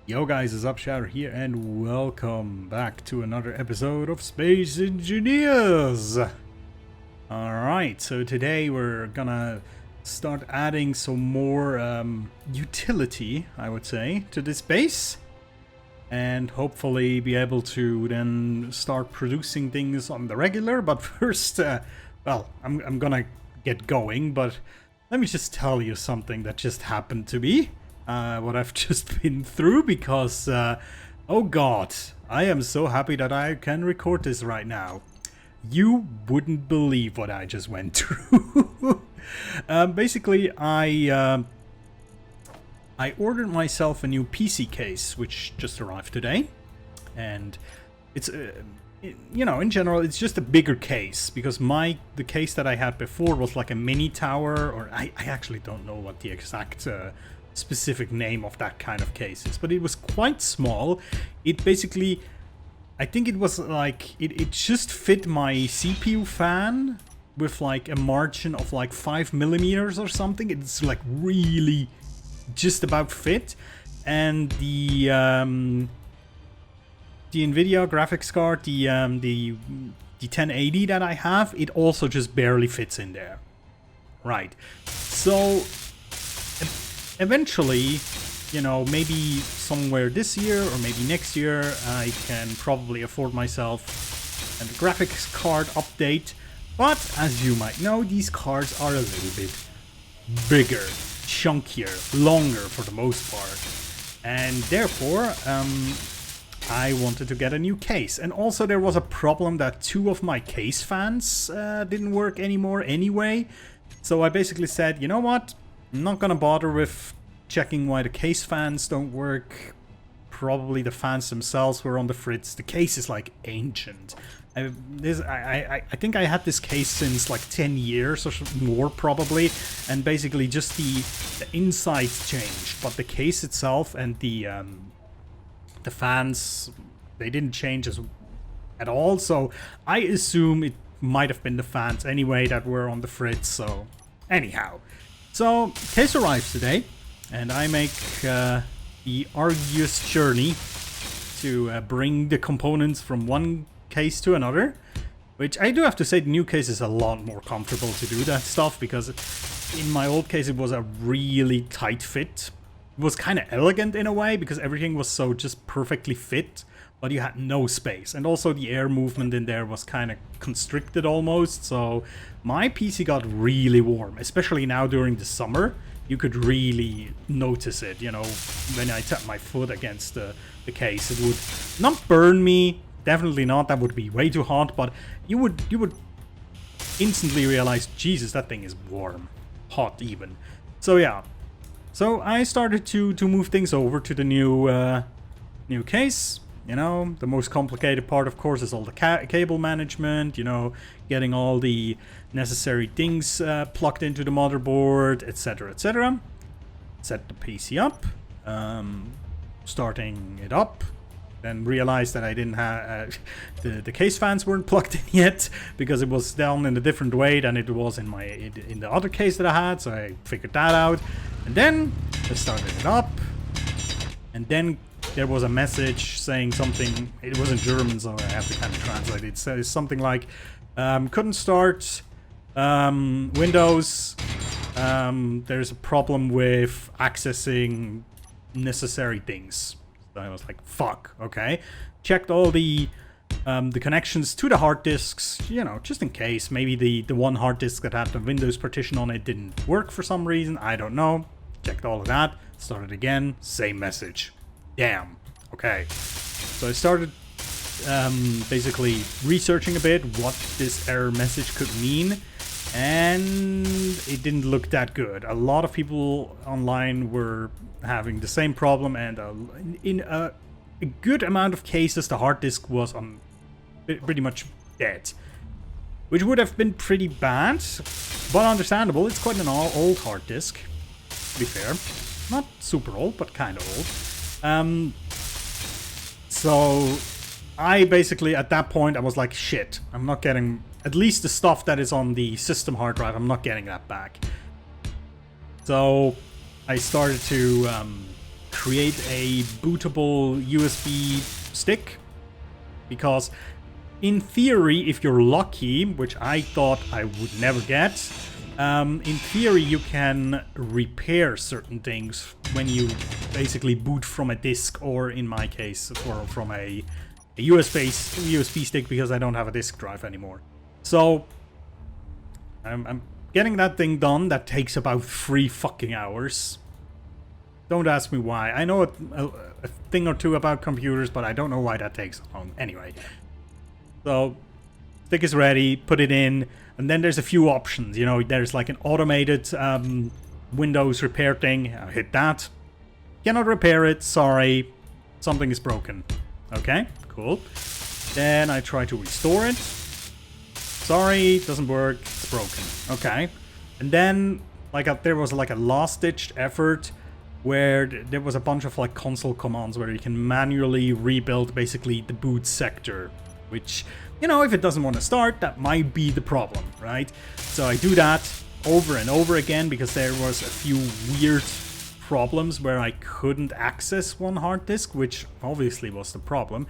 Yo guys, it's Upshatter here and welcome back to another episode of Space Engineers! Alright, so today we're gonna start adding some more utility, I would say, to this base. And hopefully be able to then start producing things on the regular. But first, well, I'm gonna get going, but let me just tell you something that just happened to me. What I've just been through, because oh god, I am so happy that I can record this right now. You wouldn't believe what I just went through. Basically, I ordered myself a new PC case, which just arrived today, and it's you know, in general, it's just a bigger case, because the case that I had before was like a mini tower, or I actually don't know what the exact specific name of that kind of case is, but it was quite small. It basically, I think it was like, it just fit my CPU fan with like a margin of like 5mm or something. It's like really just about fit. And the NVIDIA graphics card, the 1080 that I have, it also just barely fits in there. Right. So eventually, you know, maybe somewhere this year or maybe next year, I can probably afford myself a graphics card update. But as you might know, these cards are a little bit bigger, chunkier, longer for the most part. And therefore, I wanted to get a new case. And also there was a problem that two of my case fans didn't work anymore anyway. So I basically said, you know what? I'm not gonna bother with checking why the case fans don't work. Probably the fans themselves were on the fritz. The case is like ancient. I think I had this case since like 10 years or more probably, and basically just the insides changed, but the case itself and the fans, they didn't change at all. So I assume it might have been the fans anyway that were on the fritz. So anyhow. So, case arrives today, and I make the arduous journey to bring the components from one case to another, which I do have to say the new case is a lot more comfortable to do that stuff, because in my old case it was a really tight fit. It was kind of elegant in a way, because everything was so just perfectly fit, but you had no space. And also the air movement in there was kind of constricted almost, so my PC got really warm, especially now during the summer. You could really notice it, you know, when I tap my foot against the case. It would not burn me, definitely not, that would be way too hot, but you would instantly realize, Jesus, that thing is warm, hot even. So yeah, so I started to move things over to the new case. You know, the most complicated part, of course, is all the cable management, you know, getting all the necessary things plugged into the motherboard, etc., etc. Set the PC up, starting it up, then realized that I didn't have, the case fans weren't plugged in yet, because it was done in a different way than it was in the other case that I had, so I figured that out. And then I started it up, and then there was a message saying something. It was in German, so I have to kind of translate it. It says something like, couldn't start Windows. There's a problem with accessing necessary things. So I was like, fuck, okay. Checked all the connections to the hard disks, you know, just in case. Maybe the one hard disk that had the Windows partition on it didn't work for some reason. I don't know. Checked all of that. Started again. Same message. Damn. Okay. So I started basically researching a bit what this error message could mean, and it didn't look that good. A lot of people online were having the same problem, and in a good amount of cases the hard disk was pretty much dead, which would have been pretty bad, but understandable. It's quite an old hard disk, to be fair. Not super old, but kind of old. So I basically, at that point, I was like, shit, I'm not getting, at least the stuff that is on the system hard drive, I'm not getting that back. So I started to create a bootable USB stick, because in theory, if you're lucky, which I thought I would never get, in theory you can repair certain things when you basically boot from a disk, or in my case, or from a USB stick, because I don't have a disk drive anymore. So I'm getting that thing done. That takes about 3 fucking hours. Don't ask me why. I know a thing or two about computers, but I don't know why that takes so long. Anyway, so stick is ready, put it in, and then there's a few options. You know, there's like an automated Windows repair thing. I hit that. Cannot repair it. Sorry, something is broken. Okay, cool. Then I try to restore it. Sorry, doesn't work. It's broken. Okay, and then like there was like a last-ditched effort where there was a bunch of like console commands where you can manually rebuild basically the boot sector, which, you know, if it doesn't want to start, that might be the problem, right? So I do that over and over again because there was a few weird problems where I couldn't access one hard disk, which obviously was the problem.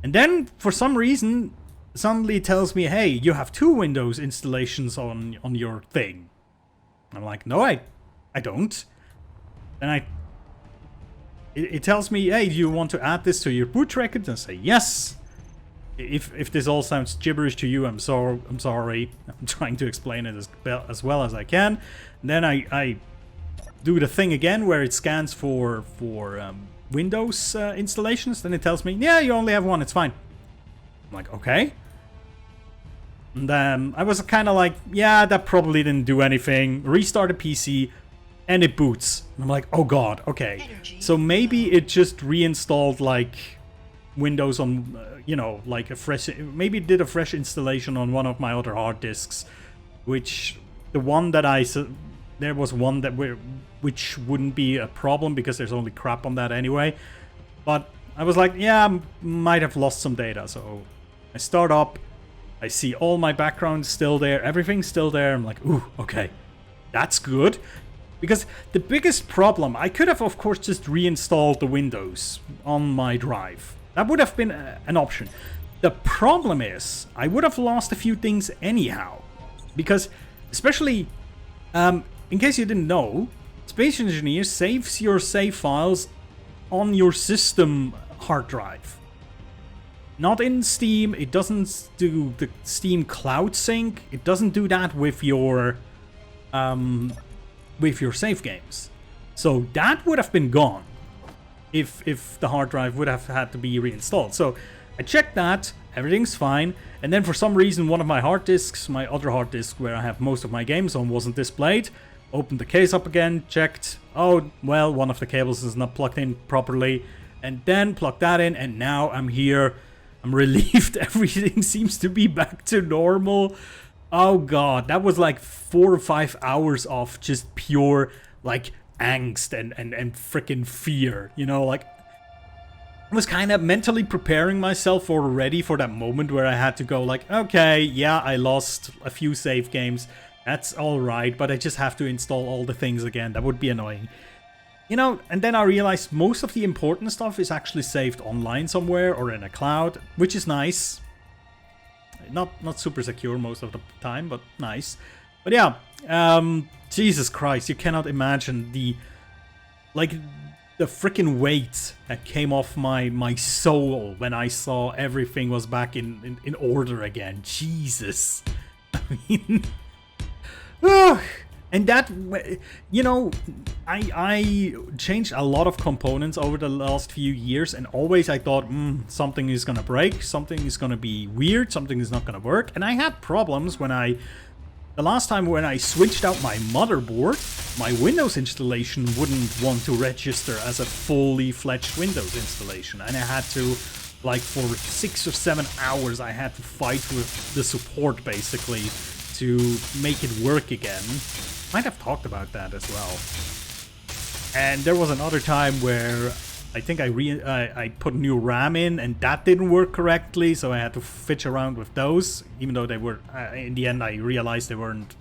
And then for some reason suddenly it tells me, hey, you have 2 Windows installations on your thing. I'm like, no, I don't. And it tells me, hey, do you want to add this to your boot record? And I say yes. If this all sounds gibberish to you, I'm sorry. I'm trying to explain it as well as I can. And then I do the thing again where it scans for Windows installations. Then it tells me, yeah, you only have 1. It's fine. I'm like, okay. And I was kind of like, yeah, that probably didn't do anything. Restart the PC. And it boots. And I'm like, oh god, okay. So maybe it just reinstalled like Windows on, you know, like a fresh, maybe it did a fresh installation on one of my other hard disks, which the one that there was one that which wouldn't be a problem because there's only crap on that anyway. But I was like, yeah, I might have lost some data. So I start up, I see all my background still there, everything's still there. I'm like, ooh, okay, that's good. Because the biggest problem, I could have, of course, just reinstalled the Windows on my drive. That would have been an option. The problem is, I would have lost a few things anyhow. Because, especially, in case you didn't know, Space Engineer saves your save files on your system hard drive. Not in Steam. It doesn't do the Steam Cloud Sync. It doesn't do that with your save games. So that would have been gone if the hard drive would have had to be reinstalled. So I checked that, everything's fine, and then for some reason one of my hard disks, my other hard disk where I have most of my games on, wasn't displayed. Opened the case up again, checked, oh, well, one of the cables is not plugged in properly, and then plugged that in, and now I'm here. I'm relieved. Everything seems to be back to normal. Oh god, that was like 4 or 5 hours of just pure like angst and freaking fear, you know, like I was kind of mentally preparing myself already for that moment where I had to go like, okay, yeah, I lost a few save games, that's alright, but I just have to install all the things again. That would be annoying. You know, and then I realized most of the important stuff is actually saved online somewhere or in a cloud, which is nice. Not super secure most of the time, but nice. But yeah, Jesus Christ, you cannot imagine the freaking weight that came off my soul when I saw everything was back in order again. Jesus. I mean, and that, you know, I changed a lot of components over the last few years, and always I thought, something is gonna break, something is gonna be weird, something is not gonna work. And I had problems when the last time when I switched out my motherboard, my Windows installation wouldn't want to register as a fully fledged Windows installation, and I had to, like, for 6 or 7 hours, I had to fight with the support basically to make it work again. Might have talked about that as well. And there was another time where I think I put new RAM in and that didn't work correctly, so I had to fitch around with those, even though they were, in the end I realized they weren't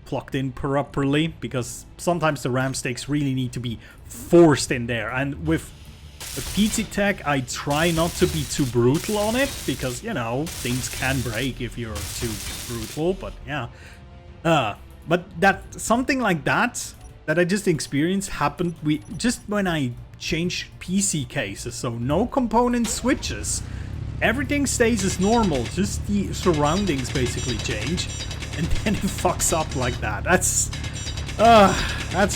plugged in properly, because sometimes the RAM sticks really need to be forced in there. And with a PC tech, I try not to be too brutal on it, because, you know, things can break if you're too brutal, but yeah. But that something like that I just experienced happened just when I changed PC cases, so no component switches. Everything stays as normal, just the surroundings basically change, and then it fucks up like that. That's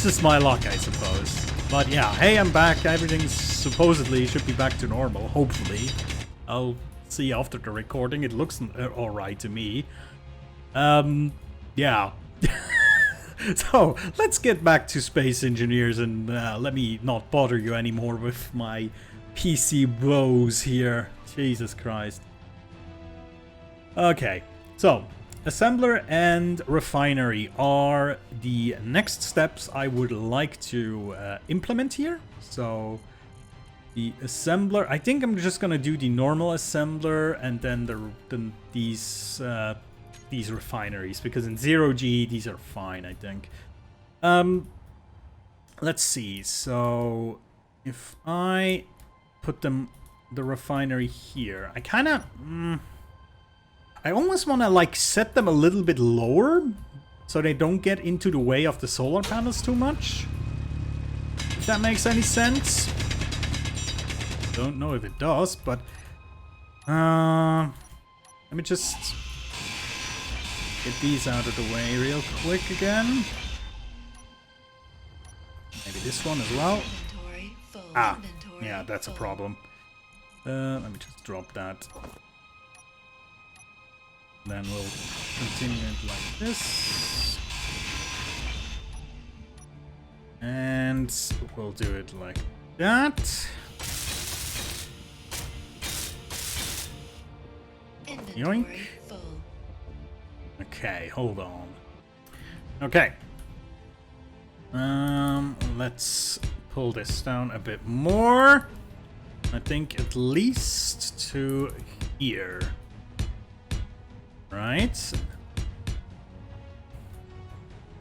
just my luck, I suppose. But yeah, hey, I'm back. Everything supposedly should be back to normal, hopefully. I'll see after the recording. It looks alright to me. Yeah. So, let's get back to Space Engineers, and let me not bother you anymore with my PC woes here. Jesus Christ. Okay, so assembler and refinery are the next steps I would like to implement here. So the assembler, I think I'm just gonna do the normal assembler and then these refineries, because in 0G these are fine, I think. Let's see. So if I put the refinery here, I kind of I almost want to like set them a little bit lower so they don't get into the way of the solar panels too much, if that makes any sense. Don't know if it does, but let me just get these out of the way real quick again. Maybe this one as well. Ah, yeah, that's a problem. Let me just drop that. Then we'll continue it like this. And we'll do it like that. Yoink. Okay, hold on. Okay. Let's pull this down a bit more. I think at least to here. Right?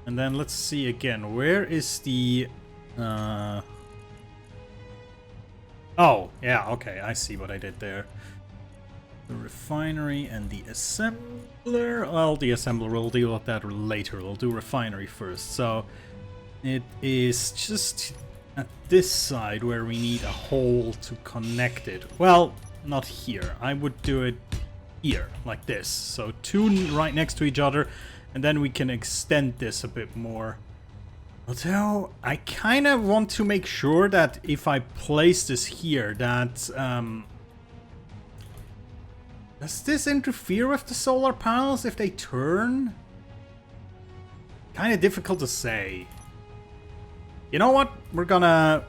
And then let's see again. Where is the... Oh, yeah, okay. I see what I did there. The refinery and the assembler. Well, the assembler, we'll deal with that later. We'll do refinery first. So it is just at this side where we need a hole to connect it. Well, not here. I would do it here, like this. So two right next to each other, and then we can extend this a bit more. Although, I kind of want to make sure that if I place this here, that... does this interfere with the solar panels if they turn? Kind of difficult to say. You know what? We're gonna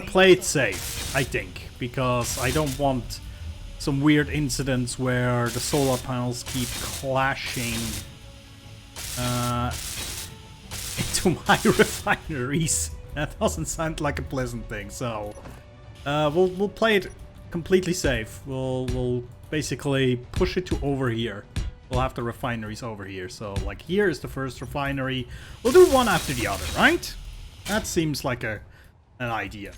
play it safe, I think, because I don't want some weird incidents where the solar panels keep clashing into my refineries. That doesn't sound like a pleasant thing. So we'll play it completely safe. We'll basically push it to over here. We'll have the refineries over here. So like here is the first refinery. We'll do one after the other, right? That seems like an idea.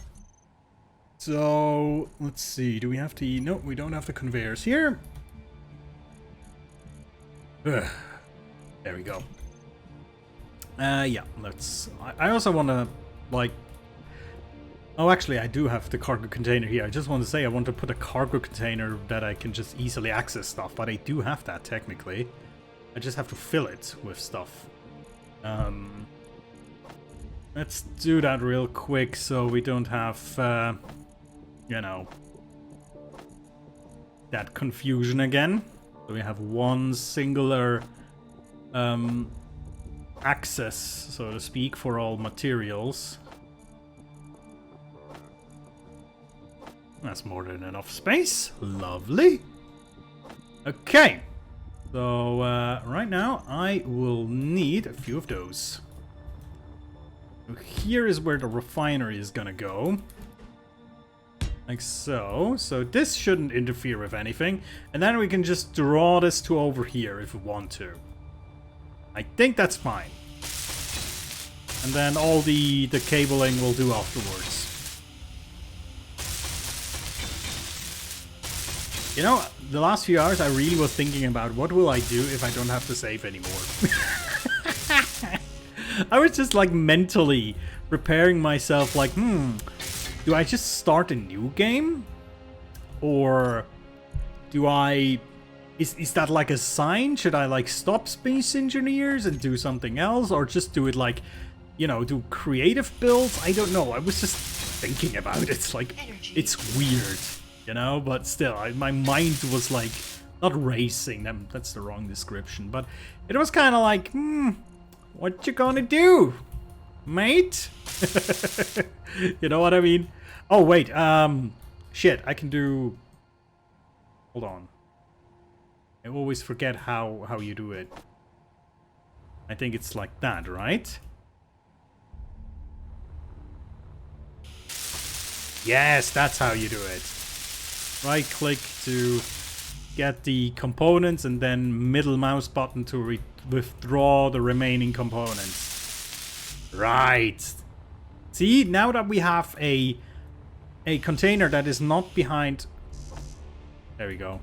So let's see. Do we have the... No, we don't have the conveyors here. Ugh. There we go. Yeah, let's... I also want to, like... Oh, actually, I do have the cargo container here. I just want to say I want to put a cargo container that I can just easily access stuff, but I do have that, technically. I just have to fill it with stuff. Let's do that real quick so we don't have, you know, that confusion again. So we have one singular access, so to speak, for all materials. That's more than enough space. Lovely. Okay. So right now I will need a few of those. So here is where the refinery is gonna go. Like so. So this shouldn't interfere with anything. And then we can just draw this to over here if we want to. I think that's fine. And then all the cabling will do afterwards. You know, the last few hours I really was thinking about what will I do if I don't have to save anymore. I was just like mentally preparing myself like, do I just start a new game? Or do I... Is that like a sign? Should I like stop Space Engineers and do something else? Or just do it like, you know, do creative builds? I don't know. I was just thinking about it. It's like, it's weird, you know? But still, my mind was like, not racing. That's the wrong description. But it was kind of like, what you gonna do, mate? You know what I mean? Oh, wait. Shit, I can do... Hold on. I always forget how you do it. I think it's like that, right? Yes, that's how you do it. Right click to get the components and then middle mouse button to withdraw the remaining components. Right. See, now that we have a container that is not behind... There we go.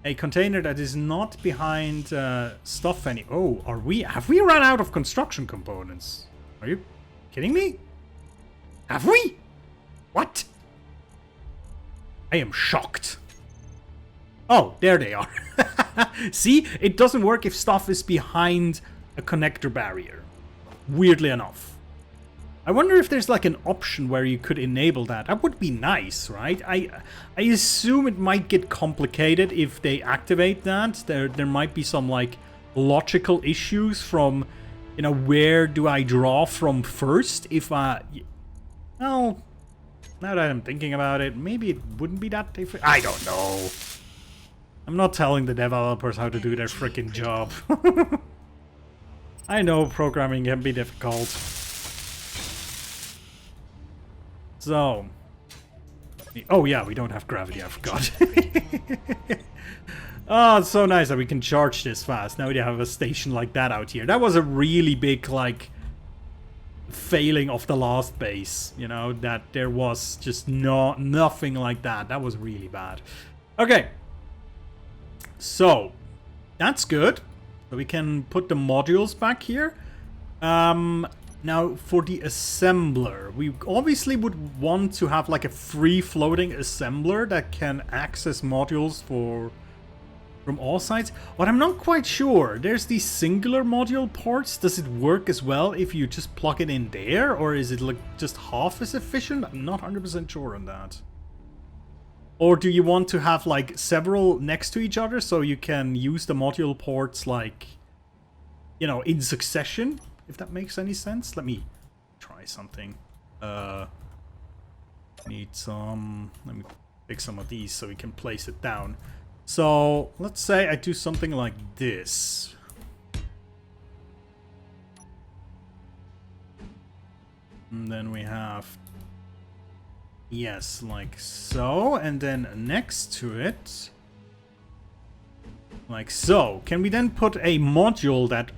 A container that is not behind stuff any... Oh, have we run out of construction components? Are you kidding me? Have we? What? I am shocked. Oh, there they are. See, it doesn't work if stuff is behind a connector barrier. Weirdly enough. I wonder if there's like an option where you could enable that. That would be nice, right? I assume it might get complicated if they activate that. There might be some like logical issues from, you know, where do I draw from first? If well, now that I'm thinking about it, maybe it wouldn't be that difficult. I don't know. I'm not telling the developers how to do their freaking job. I know programming can be difficult. So, oh yeah, we don't have gravity, I forgot. Oh, it's so nice that we can charge this fast. Now we have a station like that out here. That was a really big, like, failing of the last base, you know, that there was just nothing like that. That was really bad. Okay. So, that's good. So we can put the modules back here. Now, for the assembler, we obviously would want to have like a free-floating assembler that can access modules from all sides. But I'm not quite sure. There's these singular module ports. Does it work as well if you just plug it in there? Or is it like just half as efficient? I'm not 100% sure on that. Or do you want to have like several next to each other so you can use the module ports like, you know, in succession? If that makes any sense. Let me try something. Need some... Let me pick some of these so we can place it down. So, let's say I do something like this. And then we have... Yes, like so. And then next to it... Like so. Can we then put a module that...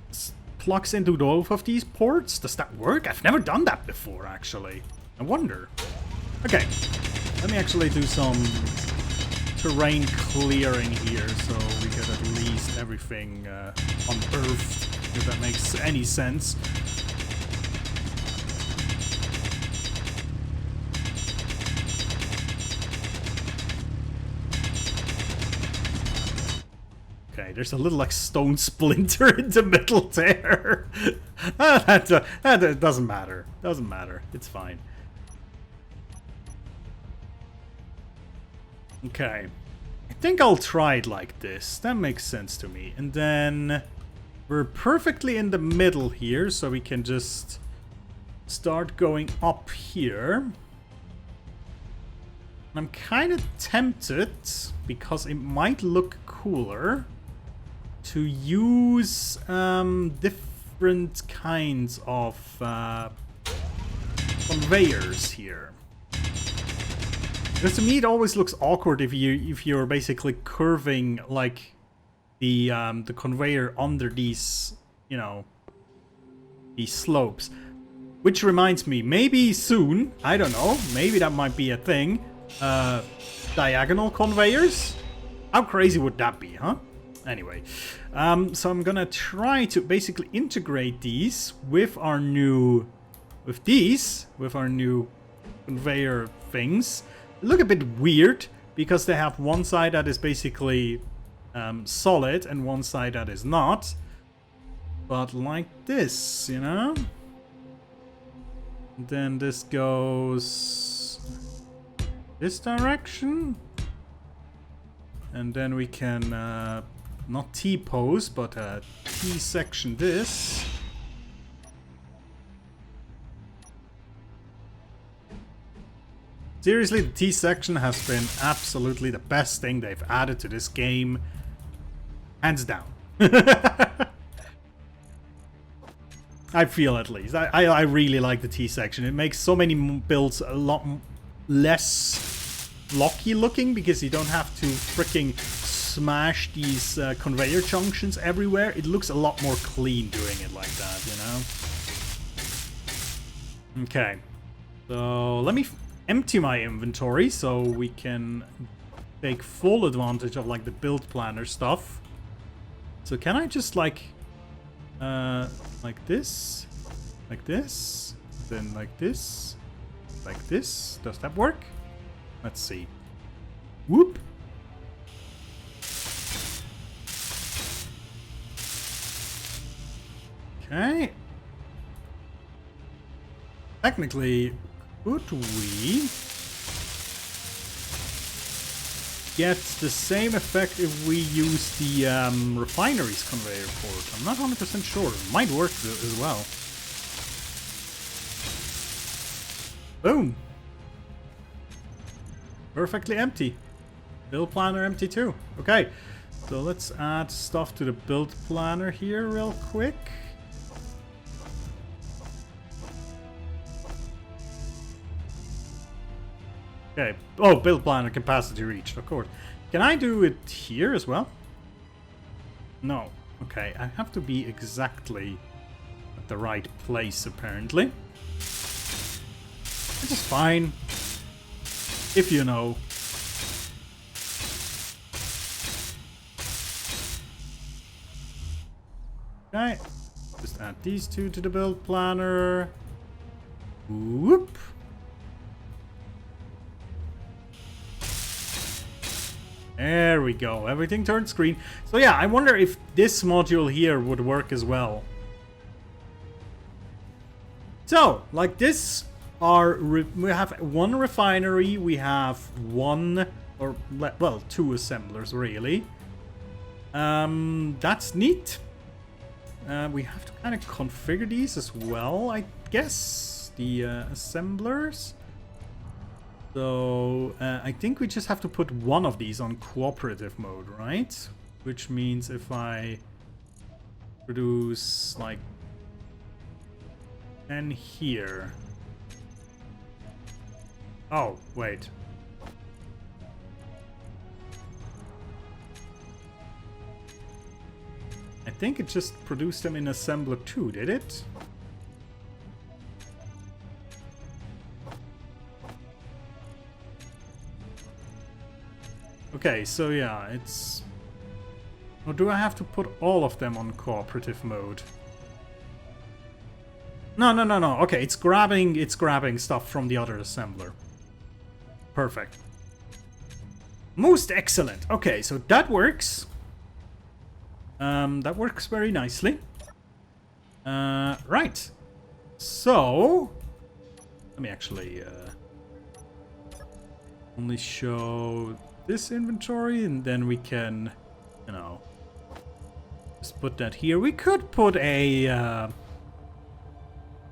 plugs into both of these ports? Does that work? I've never done that before, actually. I wonder. Okay, let me actually do some terrain clearing here so we get at least everything unearthed, if that makes any sense. Okay, there's a little like stone splinter in the middle there. That doesn't matter. Doesn't matter. It's fine. Okay. I think I'll try it like this. That makes sense to me. And then we're perfectly in the middle here, so we can just start going up here. I'm kind of tempted, because it might look cooler, to use different kinds of conveyors here. Because to me it always looks awkward if you're basically curving like the conveyor under these, you know, these slopes. Which reminds me, maybe soon, I don't know, maybe that might be a thing. Diagonal conveyors? How crazy would that be, huh? Anyway, so I'm gonna try to basically integrate these with our new, with our new conveyor things. They look a bit weird because they have one side that is basically solid and one side that is not. But like this, you know? Then this goes this direction. And then we can not T-pose, but T-section this. Seriously, the T-section has been absolutely the best thing they've added to this game. Hands down. I feel, at least. I really like the T-section. It makes so many builds a lot less blocky looking because you don't have to freaking smash these conveyor junctions everywhere. It looks a lot more clean doing it like that, you know? Okay. So let me empty my inventory so we can take full advantage of like the build planner stuff. So can I just like this, then like this, like this? Does that work? Let's see. Whoop. Okay. Technically, could we get the same effect if we use the Refinery's conveyor port? I'm not 100% sure. It might work as well. Boom. Perfectly empty. Build planner empty too. Okay. So let's add stuff to the build planner here real quick. Okay. Oh, build planner capacity reached, of course. Can I do it here as well? No. Okay, I have to be exactly at the right place, apparently. Which is fine. If you know. Okay. Just add these two to the build planner. Whoop. There we go. Everything turned green. So yeah, I wonder if this module here would work as well. So, like this, we have one refinery, we have one, or well, two assemblers really. That's neat. We have to kind of configure these as well, I guess. The assemblers. So, I think we just have to put one of these on cooperative mode, right? Which means if I produce, like, 10 here. Oh, wait. I think it just produced them in assembler 2, did it? Okay, so yeah, it's... Or do I have to put all of them on cooperative mode? No. Okay, it's grabbing stuff from the other assembler. Perfect. Most excellent. Okay, so that works. That works very nicely. Right. So, let me actually only show this inventory, and then we can, you know, just put that here. We could put a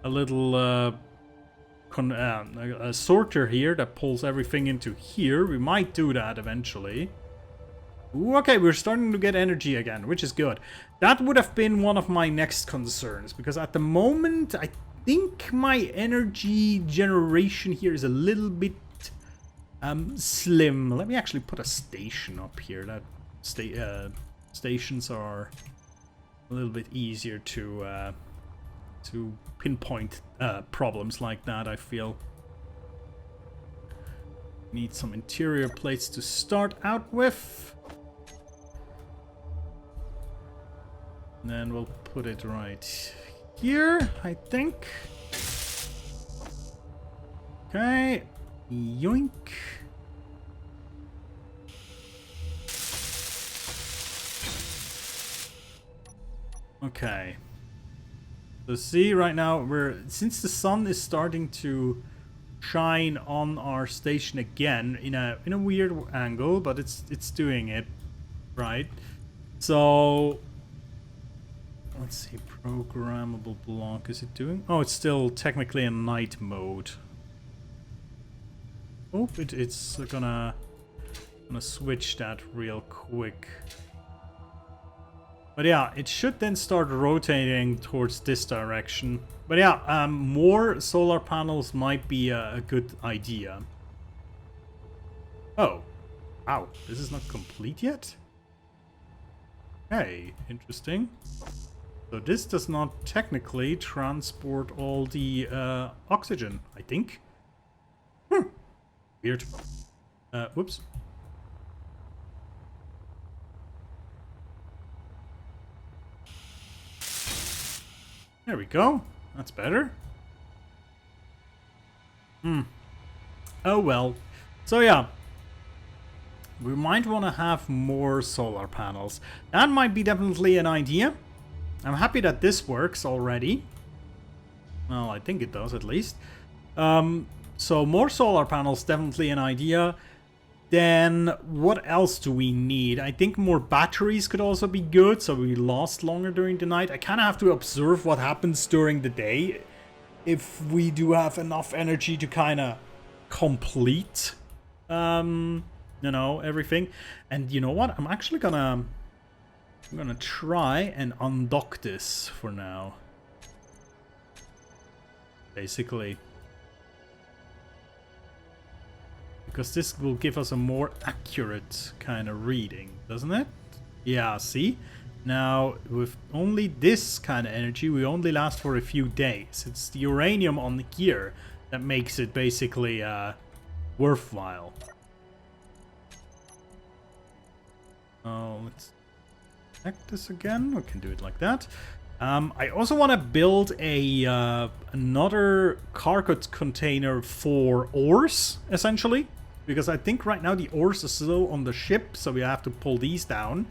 little a sorter here that pulls everything into here. We might do that eventually. Ooh, okay, we're starting to get energy again, which is good. That would have been one of my next concerns, because at the moment, I think my energy generation here is a little bit slim. Let me actually put a station up here. That stations are a little bit easier to pinpoint problems like that, I feel. Need some interior plates to start out with. And then we'll put it right here, I think. Okay. Yoink. Okay. So see, right now since the sun is starting to shine on our station again in a weird angle, but it's doing it right. So let's see, programmable block, is it doing? Oh, it's still technically in night mode. Oh, it's gonna switch that real quick. But yeah, it should then start rotating towards this direction. But yeah, more solar panels might be a good idea. Oh, wow, this is not complete yet? Hey, interesting. So this does not technically transport all the oxygen, I think. Weird. Whoops. There we go. That's better. Oh well. So yeah. We might want to have more solar panels. That might be definitely an idea. I'm happy that this works already. Well, I think it does at least. So more solar panels, definitely an idea. Then what else do we need? I think more batteries could also be good, so we last longer during the night. I kind of have to observe what happens during the day if we do have enough energy to kind of complete, you know, everything. And you know what? I'm actually gonna try and undock this for now. Basically. Because this will give us a more accurate kind of reading, doesn't it? Yeah, see? Now, with only this kind of energy, we only last for a few days. It's the uranium on the gear that makes it basically worthwhile. Oh, let's check this again. We can do it like that. I also want to build a another cargo container for ores, essentially. Because I think right now the ores are still on the ship, so we have to pull these down.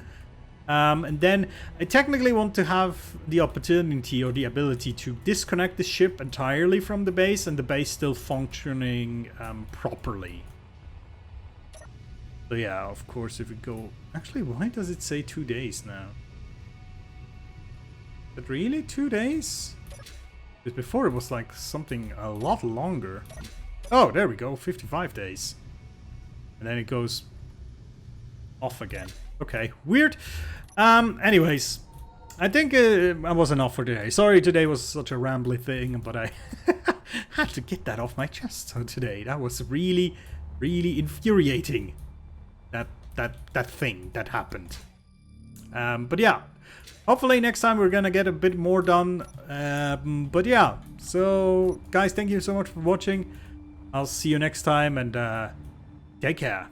And then I technically want to have the opportunity or the ability to disconnect the ship entirely from the base and the base still functioning properly. So yeah, of course, if we go... Actually, why does it say 2 days now? Is it really 2 days? Because before it was like something a lot longer. Oh, there we go, 55 days. And then it goes off again. Okay, weird. Anyways, I think that was enough for today. Sorry today was such a rambly thing, but I had to get that off my chest today. That was really, really infuriating. That thing that happened. But yeah, hopefully next time we're gonna get a bit more done. But yeah, so guys, thank you so much for watching. I'll see you next time, and take care.